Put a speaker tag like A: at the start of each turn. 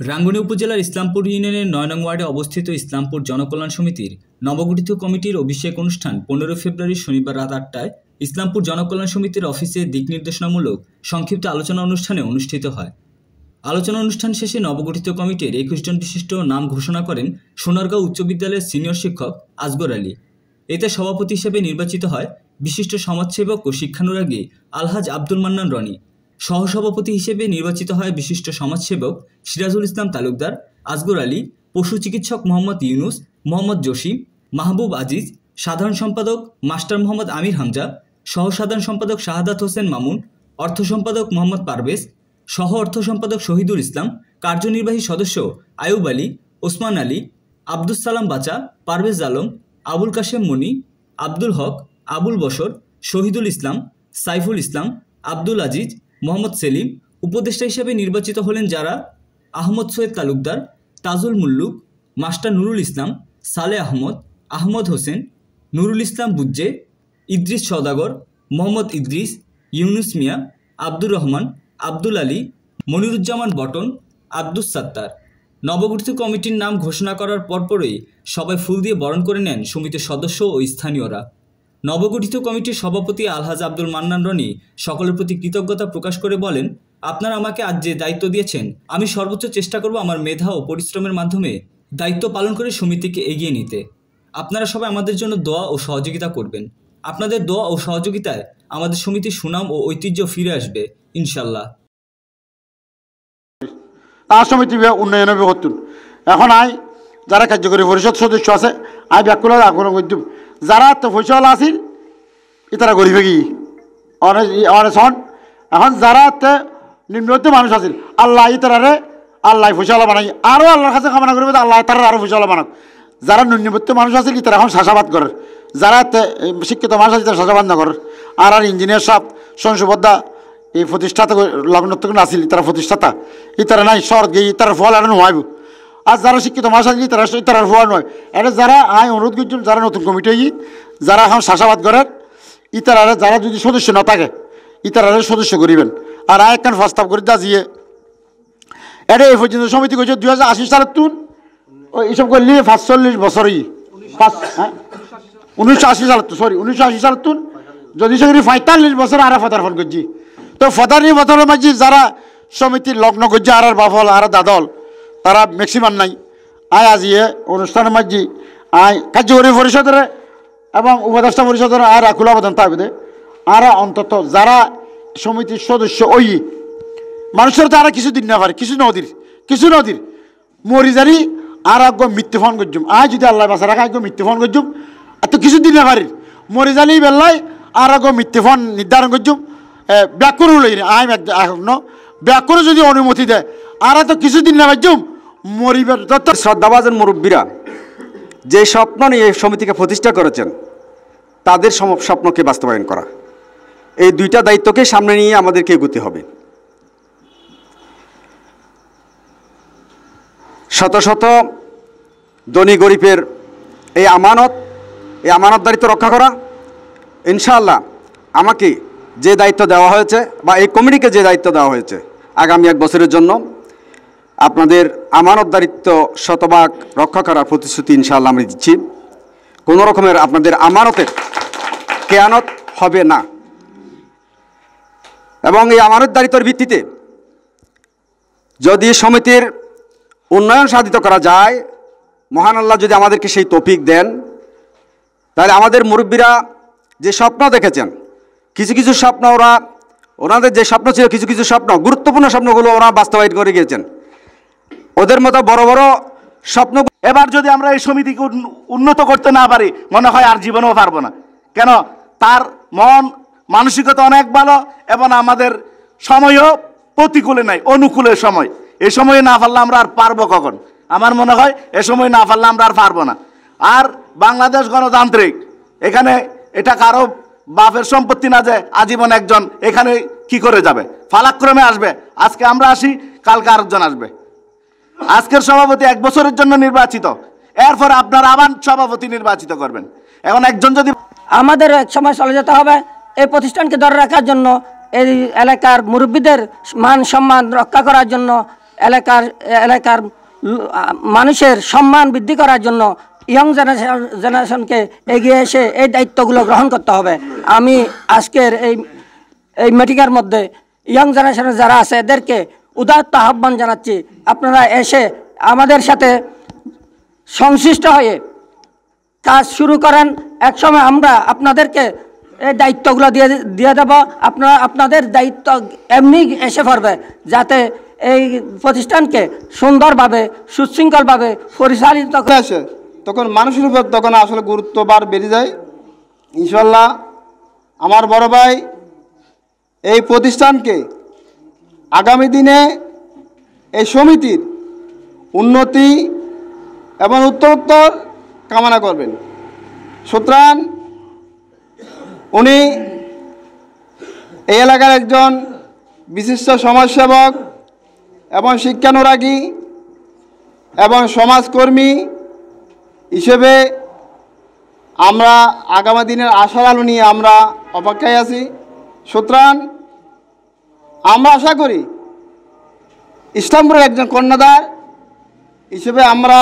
A: রাঙ্গুনিয়া উপজেলার ইসলামপুর ইউনিয়নের ৯ নং ওয়ার্ডে অবস্থিত ইসলামপুর জনকল্যাণ সমিতির নবগঠিত কমিটির অভিষেক অনুষ্ঠান ১৫ ফেব্রুয়ারি শনিবার রাত ৮টায় ইসলামপুর জনকল্যাণ সমিতির অফিসে দিক নির্দেশনামূলক সংক্ষিপ্ত আলোচনা অনুষ্ঠানে অনুষ্ঠিত হয়। আলোচনা অনুষ্ঠান শেষে নবগঠিত কমিটির ২১ জন বিশিষ্ট নাম ঘোষণা করেন সোনারগাঁও উচ্চ বিদ্যালয়ের সিনিয়র শিক্ষক আসগর আলী। এতে সভাপতি হিসেবে নির্বাচিত হয় বিশিষ্ট সমাজসেবক ও শিক্ষানুরাগী আলহাজ আব্দুল মান্নান রনি। সহসভাপতি হিসেবে নির্বাচিত হয় বিশিষ্ট সমাজসেবক সিরাজুল ইসলাম তালুকদার, আসগর আলী, পশু চিকিৎসক মোহাম্মদ ইউনুস, মোহাম্মদ জসিম, মাহবুব আজিজ, সাধারণ সম্পাদক মাস্টার মোহাম্মদ আমির হামজা, সহসাধারণ সম্পাদক শাহাদাত হোসেন মামুন, অর্থ সম্পাদক মোহাম্মদ পারভেজ, সহ অর্থ সম্পাদক শহীদুল ইসলাম, কার্যনির্বাহী সদস্য আয়ুব আলী, ওসমান আলী, আব্দুস সালাম বাচা, পারভেজ আলম, আবুল কাশেম মনি, আব্দুল হক, আবুল বশর, শহীদুল ইসলাম, সাইফুল ইসলাম, আব্দুল আজিজ, মোহাম্মদ সেলিম। উপদেষ্টা হিসেবে নির্বাচিত হলেন যারা: আহমদ সৈয়দ তালুকদার, তাজুল মুল্লুক, মাস্টার নুরুল ইসলাম, সালে আহমদ, আহমদ হোসেন, নুরুল ইসলাম বুজ্জে, ইদ্রিস সওদাগর, মোহাম্মদ ইদ্রিস, ইউনুস মিয়া, আব্দুর রহমান, আব্দুল আলী, মনিরুজ্জামান বটন, আব্দুস সাত্তার। নবগঠিত কমিটির নাম ঘোষণা করার পরপরই সবাই ফুল দিয়ে বরণ করে নেন সমিতির সদস্য ও স্থানীয়রা। নবগঠিত কমিটির সভাপতি আলহাজ আব্দুল মান্নান রনি সকলের প্রতি কৃতজ্ঞতা প্রকাশ করে বলেন, আপনারা আমাকে আজ যে দায়িত্ব দিয়েছেন, আমি সর্বোচ্চ চেষ্টা করব আমার মেধা ও পরিশ্রমের মাধ্যমে দায়িত্ব পালন করে সমিতিকে এগিয়ে নিতে। আপনারা সবাই আমাদের জন্য দোয়া ও সহযোগিতা করবেন। আপনাদের দোয়া ও সহযোগিতায় আমাদের সমিতির সুনাম ও ঐতিহ্য ফিরে আসবে ইনশাল্লাহ।
B: সমিতি উন্নয়ন হতুন এখন আই যারা কার্যকরী পরিষদ সদস্য আছে আই ব্যাকুলার আগ্রহ করতুম যারা তো পয়সাওয়ালা আসিল ইতারা গরিবে গিয়ে অনেক এখন যারা নিম্নত্ব মানুষ আছিল আল্লাহ ইতারে আল্লাহ পয়সাওয়ালা বানাই আরও আল্লাহর কাছে কামনা করবে আল্লাহ তারা আরও পয়সাওয়ালা বানাক। যারা ন্যূনমত্ব মানুষ আছিল ইতারা এখন চাষাবাদ করে, যারা শিক্ষিত মানুষ আছে তারা চাষাবাদ না করে। আর ইঞ্জিনিয়ার সাহেব সংসবদ্ধা এই প্রতিষ্ঠাতা লগ্নত্ব আসিল তারা প্রতিষ্ঠাতা ইতারা নাই শরৎ গিয়ে তার ফল আর নোয়াইব। আর যারা শিক্ষিত মানুষ আসলে তারা ফল নয়। এটা যারা আই অনুরোধ করছেন যারা নতুন কমিটি যারা এখন চাষাবাদ করেন ইতারা যারা যদি সদস্য না থাকে ইতারা সদস্য করিবেন। আর আয় একখান প্রস্তাব করে দাঁড়িয়ে এটা এই পর্যন্ত সমিতি করছে 2080 সালের তুন এইসব করলে 45 বছরই 1980 সালের তো 1980 সালের তুন যদি সে 45 বছর আর ফদারফন করছি তো 45 বছরের মাঝে যারা সমিতির লগ্ন করছে আর বাফল আর দাদল তারা ম্যাক্সিমাম নাই। আয় আজিয়ে অনুষ্ঠানের মাঝে আয় কার্যকরী পরিষদের এবং উপদেষ্টা পরিষদের আর খোলা আবেদন থাকবে আর অন্তত যারা সমিতির সদস্য ওই মানুষের তো আর কিছুদিন না পারে কিছু নদীর মরিজারি আর আগ মৃত্যু ফোন করছুম আয় যদি আল্লাহ বাসা রাখা আগ মৃত্যু ফোন করছুম এত কিছুদিন না পারি মরিজালি বেলায় আর আগ মৃত্যু ফোন নির্ধারণ করছুম ব্যাকুরও লই আয় ব্যাকুরও যদি অনুমতি দেয় আর এত কিছুদিন না পারছুম মরিবার
C: শ্রদ্ধাভাজন মুরব্বীরা যে স্বপ্ন নিয়ে সমিতিকে প্রতিষ্ঠা করেছেন তাদের স্বপ্নকে বাস্তবায়ন করা, এই দুইটা দায়িত্বকে সামনে নিয়ে আমাদেরকে এগোতে হবে। শত শত ধনী গরিবের এই আমানতদারিত্ব রক্ষা করা ইনশাআল্লাহ আমাকে যে দায়িত্ব দেওয়া হয়েছে বা এই কমিটিকে যে দায়িত্ব দেওয়া হয়েছে আগামী 1 বছরের জন্য আপনাদের আমানতদারিত্ব শতভাগ রক্ষা করার প্রতিশ্রুতি ইনশাআল্লাহ আমরা দিচ্ছি। কোনো রকমের আপনাদের আমানতের খেয়ানত হবে না এবং এই আমানতদারিত্বের ভিত্তিতে যদি সমিতির উন্নয়ন সাধিত করা যায়, মহান আল্লাহ যদি আমাদেরকে সেই তৌফিক দেন, তাহলে আমাদের মুরব্বীরা যে স্বপ্ন দেখেছেন কিছু স্বপ্ন ওনাদের যে স্বপ্ন ছিল কিছু স্বপ্ন গুরুত্বপূর্ণ স্বপ্নগুলো ওরা বাস্তবায়ন করে গিয়েছেন। ওদের মতো বড় বড় স্বপ্ন
D: এবার যদি আমরা এই সমিতিকে উন্নত করতে না পারি মনে হয় আর জীবনেও পারবো না। কেন তার মানসিকতা অনেক ভালো এবং আমাদের সময়ও প্রতিকূলে নাই, অনুকূলের সময়। এই সময়ে না পারলে আমরা আর পারবো কখন? আমার মনে হয় এ সময় না পারলে আমরা আর পারবো না। আর বাংলাদেশ গণতান্ত্রিক, এখানে এটা কারো বাপের সম্পত্তি না যে আজীবন একজন এখানে কি করে যাবে, ফালাক্রমে আসবে। আজকে আমরা আসি, কালকে আরেকজন আসবে। আজকের সভাপতি 1 বছরের জন্য নির্বাচিত, এরপর আপনারা আবার সভাপতি নির্বাচিত করবেন। এখন একজন যদি
E: আমাদের এক সময় চলে যেতে হবে, এই প্রতিষ্ঠানকে ধরে রাখার জন্য, এই এলাকার মুরব্বীদের মান সম্মান রক্ষা করার জন্য এলাকার মানুষের সম্মান বৃদ্ধি করার জন্য ইয়ং জেনারেশনকে এগিয়ে এসে এই দায়িত্বগুলো গ্রহণ করতে হবে। আমি আজকের এই মিটিংয়ের মধ্যে ইয়ং জেনারেশনের যারা আছে এদেরকে উদাত্ত আহ্বান জানাচ্ছি, আপনারা এসে আমাদের সাথে সংশ্লিষ্ট হয়ে কাজ শুরু করেন। একসময় আমরা আপনাদেরকে এই দায়িত্বগুলো দিয়ে দেব, আপনাদের দায়িত্ব এমনি এসে পড়বে, যাতে এই প্রতিষ্ঠানকে সুন্দরভাবে সুশৃঙ্খলভাবে পরিচালিত
F: আসে তখন মানুষের উপর তখন আসলে গুরুত্ববার বেড়ে যায়। ইনশাল্লাহ আমার বড় ভাই এই প্রতিষ্ঠানকে আগামী দিনে এই সমিতির উন্নতি এবং উত্তরোত্তর কামনা করবেন। সুতরাং উনি এই এলাকার একজন বিশিষ্ট সমাজসেবক এবং শিক্ষানুরাগী এবং সমাজকর্মী হিসেবে আমরা আগামী দিনের আশার আলো নিয়ে আমরা অপেক্ষায় আছি। সুতরাং আমরা আশা করি ইসলামপুরের একজন কর্ণধার হিসেবে আমরা